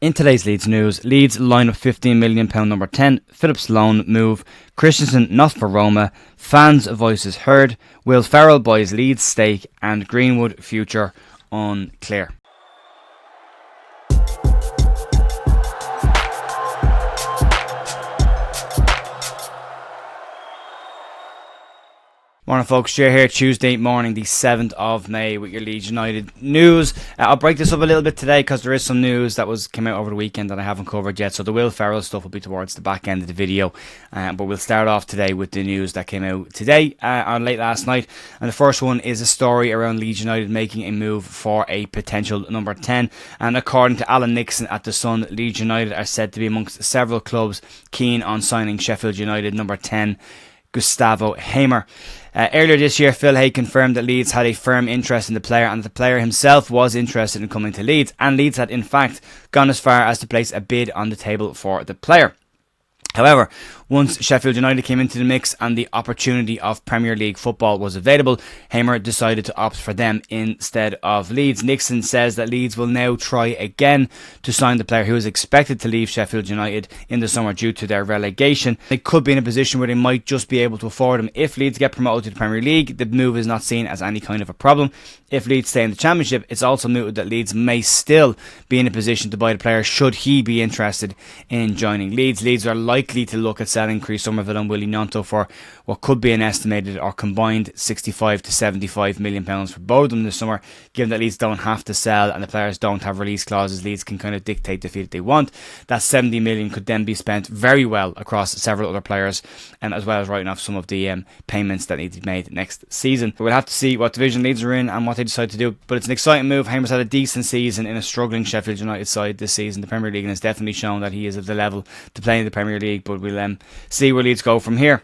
In today's Leeds news, Leeds line up £15 million number 10, Phillips loan move, Kristensen not for Roma, fans' voices heard, will Ferrell buys Leeds stake, and Greenwood future unclear. Morning folks, Jay here, Tuesday morning the 7th of May with your Leeds United news. I'll break this up a little bit today because there is some news that came out over the weekend that I haven't covered yet. So the Will Ferrell stuff will be towards the back end of the video. But we'll start off today with the news that came out today on late last night. And the first one is a story around Leeds United making a move for a potential number 10. And according to Alan Nixon at The Sun, Leeds United are said to be amongst several clubs keen on signing Sheffield United number 10, Gustavo Hamer. Earlier this year, Phil Hay confirmed that Leeds had a firm interest in the player and that the player himself was interested in coming to Leeds, and Leeds had in fact gone as far as to place a bid on the table for the player. However, once Sheffield United came into the mix and the opportunity of Premier League football was available, Hamer decided to opt for them instead of Leeds. Nixon says that Leeds will now try again to sign the player who is expected to leave Sheffield United in the summer due to their relegation. They could be in a position where they might just be able to afford him. If Leeds get promoted to the Premier League, the move is not seen as any kind of a problem. If Leeds stay in the Championship, it's also mooted that Leeds may still be in a position to buy the player should he be interested in joining Leeds. Leeds are likely to look at selling Chris Somerville and Willie Gnonto for what could be an estimated or combined £65 to £75 million for both of them this summer. Given that Leeds don't have to sell and the players don't have release clauses, Leeds can kind of dictate the fee that they want. That £70 million could then be spent very well across several other players, and as well as writing off some of the payments that need to be made next season. We'll have to see what division Leeds are in and what they decide to do, but it's an exciting move. Hamer's had a decent season in a struggling Sheffield United side this season. The Premier League has definitely shown that he is of the level to play in the Premier League, but we'll see where Leeds go from here.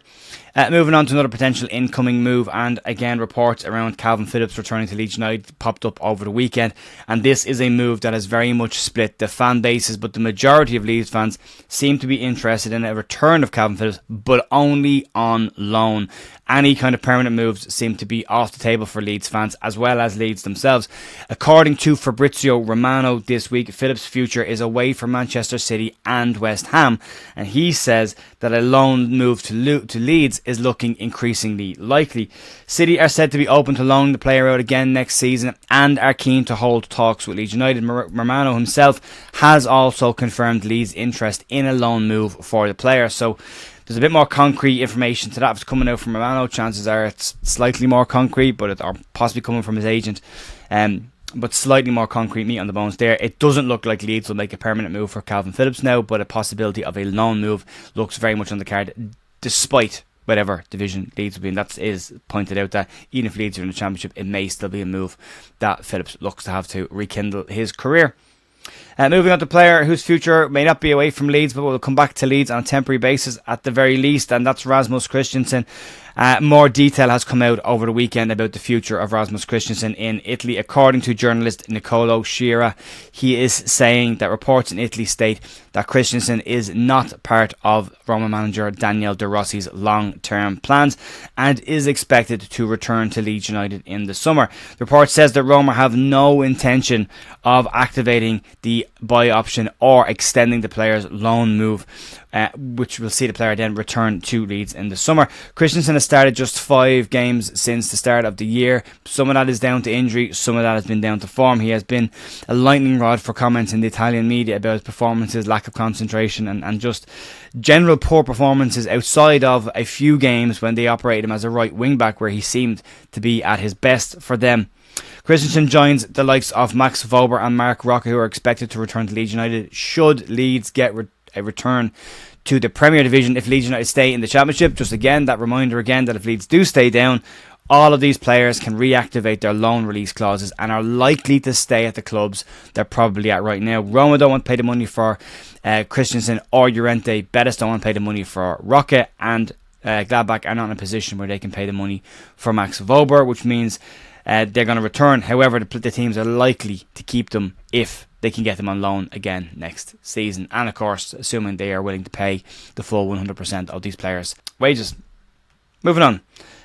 Moving on to another potential incoming move, and again reports around Calvin Phillips returning to Leeds United popped up over the weekend, and this is a move that has very much split the fan bases, but the majority of Leeds fans seem to be interested in a return of Calvin Phillips, but only on loan. Any kind of permanent moves seem to be off the table for Leeds fans as well as Leeds themselves. According to Fabrizio Romano this week, Phillips' future is away from Manchester City and West Ham, and he says that a loan move to Leeds is looking increasingly likely. City are said to be open to loaning the player out again next season and are keen to hold talks with Leeds United. Romano himself has also confirmed Leeds' interest in a loan move for the player, so there's a bit more concrete information to that. If it's coming out from Romano, chances are it's slightly more concrete, or possibly coming from his agent. But slightly more concrete meat on the bones there. It doesn't look like Leeds will make a permanent move for Calvin Phillips now, but a possibility of a loan move looks very much on the card, despite whatever division Leeds will be in. That is pointed out that even if Leeds are in the Championship, it may still be a move that Phillips looks to have to rekindle his career. Moving on to a player whose future may not be away from Leeds, but will come back to Leeds on a temporary basis at the very least, and that's Rasmus Kristensen. More detail has come out over the weekend about the future of Rasmus Kristensen in Italy. According to journalist Nicolo Schira, he is saying that reports in Italy state that Kristensen is not part of Roma manager Daniele De Rossi's long-term plans and is expected to return to Leeds United in the summer. The report says that Roma have no intention of activating the buy option or extending the player's loan move, which will see the player then return to Leeds in the summer. Kristensen has started just 5 games since the start of the year. Some of that is down to injury, some of that has been down to form. He has been a lightning rod for comments in the Italian media about his performances, lack of concentration, and just general poor performances outside of a few games when they operated him as a right wing back where he seemed to be at his best for them. Kristensen joins the likes of Max Vober and Mark Roca, who are expected to return to Leeds United should Leeds get a return to the Premier Division if Leeds United stay in the Championship. Just again, that reminder again that if Leeds do stay down, all of these players can reactivate their loan release clauses and are likely to stay at the clubs they're probably at right now. Roma don't want to pay the money for Kristensen or Llorente. Betis don't want to pay the money for Roca, and Gladbach are not in a position where they can pay the money for Max Vober, which means they're going to return. However, the teams are likely to keep them if they can get them on loan again next season, and of course assuming they are willing to pay the full 100% of these players' wages. Moving on,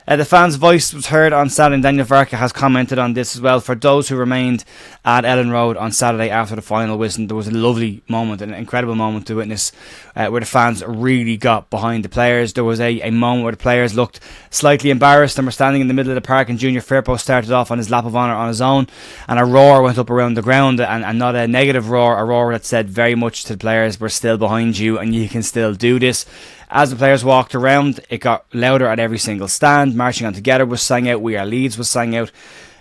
The fans' voice was heard on Saturday, and Daniel Varka has commented on this as well. For those who remained at Ellen Road on Saturday after the final whistle, there was a lovely moment, an incredible moment to witness, where the fans really got behind the players. There was a moment where the players looked slightly embarrassed and were standing in the middle of the park, and Junior Firpo started off on his lap of honour on his own, and a roar went up around the ground, and not a negative roar, a roar that said very much to the players, we're still behind you and you can still do this. As the players walked around, it got louder at every single stand. Marching On Together was sang out, We Are Leeds was sang out.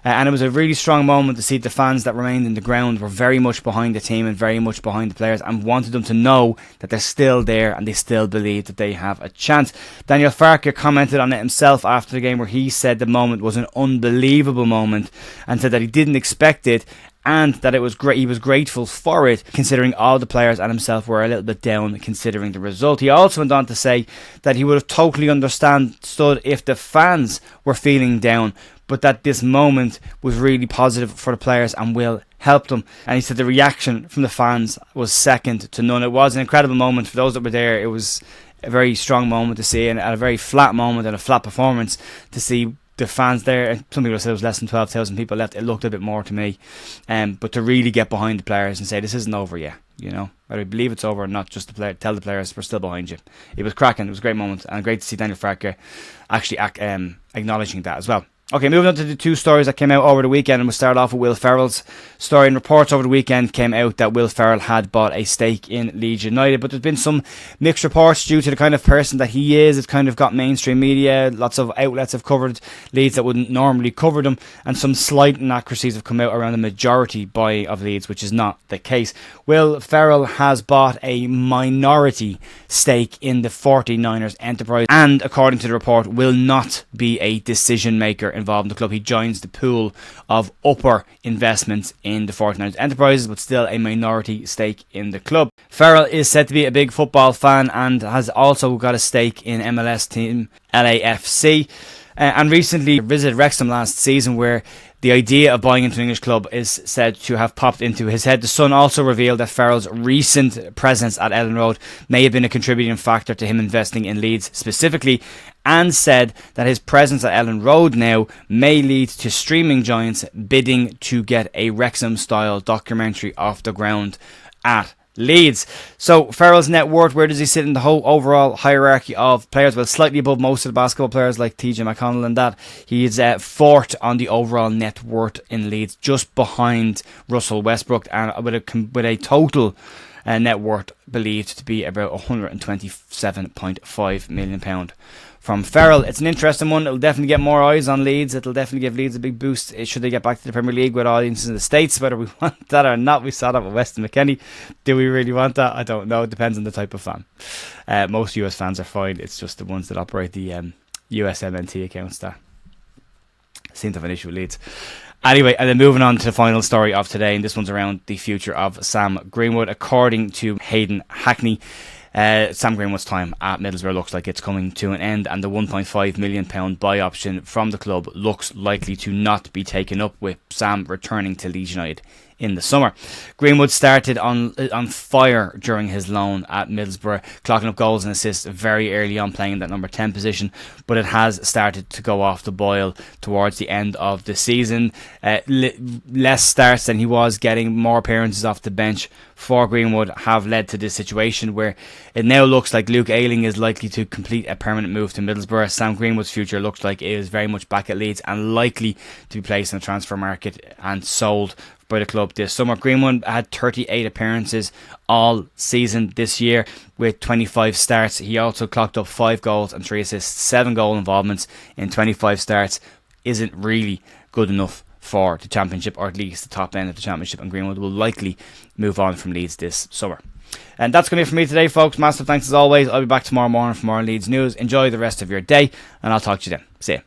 And it was a really strong moment to see the fans that remained in the ground were very much behind the team and very much behind the players, and wanted them to know that they're still there and they still believe that they have a chance. Daniel Farke commented on it himself after the game, where he said the moment was an unbelievable moment and said that he didn't expect it, and that it was great. He was grateful for it, considering all the players and himself were a little bit down considering the result. He also went on to say that he would have totally understood if the fans were feeling down, but that this moment was really positive for the players and will help them. And he said the reaction from the fans was second to none. It was an incredible moment for those that were there. It was a very strong moment to see, and a very flat moment and a flat performance to see the fans there. And some people said it was less than 12,000 people left. It looked a bit more to me, but to really get behind the players and say this isn't over yet, you know, whether you believe it's over or not, just to tell the players we're still behind you. It was cracking. It was a great moment, and great to see Daniel Farke actually acknowledging that as well. Okay, moving on to the two stories that came out over the weekend, and we'll start off with Will Ferrell's story. And reports over the weekend came out that Will Ferrell had bought a stake in Leeds United, but there's been some mixed reports due to the kind of person that he is. It's kind of got mainstream media, lots of outlets have covered Leeds that wouldn't normally cover them, and some slight inaccuracies have come out around the majority buy of Leeds, which is not the case. Will Ferrell has bought a minority stake in the 49ers enterprise, and according to the report, will not be a decision maker involved in the club. He joins the pool of upper investments in the 49ers enterprises, but still a minority stake in the club. Ferrell is said to be a big football fan and has also got a stake in MLS team LAFC, and recently visited Wrexham last season, where the idea of buying into an English club is said to have popped into his head. The Sun also revealed that Ferrell's recent presence at Ellen Road may have been a contributing factor to him investing in Leeds specifically, and said that his presence at Ellen Road now may lead to streaming giants bidding to get a Wrexham-style documentary off the ground at Leeds. So Ferrell's net worth, where does he sit in the whole overall hierarchy of players? Well, slightly above most of the basketball players like TJ McConnell, and that he is fourth on the overall net worth in Leeds, just behind Russell Westbrook, and with a total net worth believed to be about £127.5 million from Ferrell. It's an interesting one. It'll definitely get more eyes on Leeds. It'll definitely give Leeds a big boost should they get back to the Premier League with audiences in the States, whether we want that or not. We saw that with Weston McKennie. Do we really want that? I don't know. It depends on the type of fan. Most US fans are fine. It's just the ones that operate the USMNT accounts that seem to have an issue with Leeds. Anyway, and then moving on to the final story of today, and this one's around the future of Sam Greenwood. According to Hayden Hackney, Sam Greenwood's time at Middlesbrough looks like it's coming to an end, and the £1.5 million buy option from the club looks likely to not be taken up, with Sam returning to Leeds United in the summer. Greenwood started on fire during his loan at Middlesbrough, clocking up goals and assists very early on, playing that number 10 position, but it has started to go off the boil towards the end of the season. Less starts than he was getting, more appearances off the bench for Greenwood have led to this situation where it now looks like Luke Ayling is likely to complete a permanent move to Middlesbrough. Sam Greenwood's future looks like it is very much back at Leeds and likely to be placed in the transfer market and sold by the club this summer. Greenwood had 38 appearances all season this year with 25 starts. He also clocked up 5 goals and 3 assists, 7 goal involvements in 25 starts. Isn't really good enough for the Championship, or at least the top end of the Championship, and Greenwood will likely move on from Leeds this summer. And that's going to be it for me today, folks. Massive thanks as always. I'll be back tomorrow morning for more Leeds news. Enjoy the rest of your day, and I'll talk to you then. See ya.